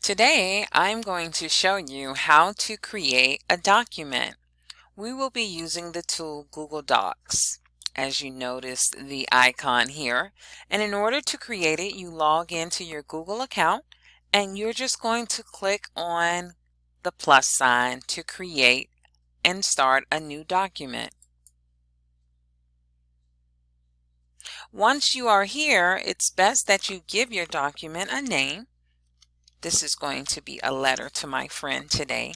Today, I'm going to show you how to create a document. We will be using the tool Google Docs. As you notice the icon here, and in order to create it, you log into your Google account and you're just going to click on the plus sign to create and start a new document. Once you are here, it's best that you give your document a name. This is going to be a letter to my friend today.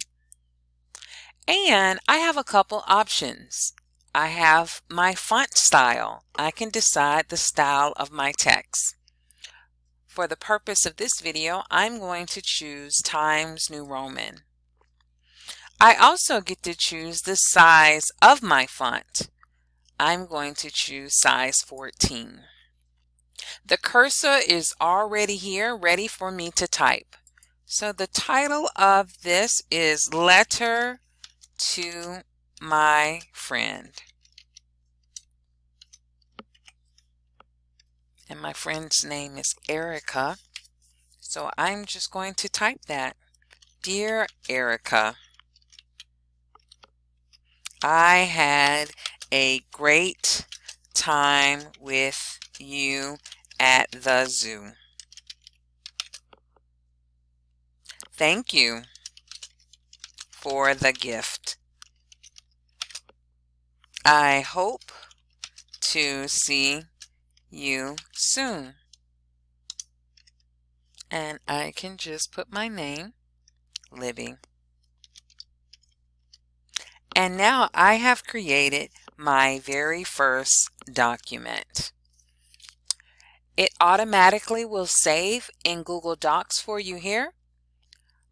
And I have a couple options. I have my font style. I can decide the style of my text. For the purpose of this video, I'm going to choose Times New Roman. I also get to choose the size of my font. I'm going to choose size 14. The cursor is already here, ready for me to type. So the title of this is Letter to My Friend. And my friend's name is Erica. So I'm just going to type that. Dear Erica, I had a great time with you at the zoo. Thank you for the gift. I hope to see you soon. And I can just put my name, Libby. And now I have created my very first document. It automatically will save in Google Docs for you here.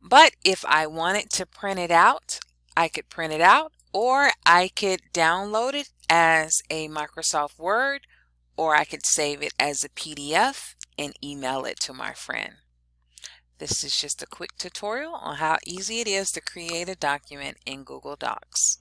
But if I wanted to print it out, I could print it out, or I could download it as a Microsoft Word, or I could save it as a PDF and email it to my friend. This is just a quick tutorial on how easy it is to create a document in Google Docs.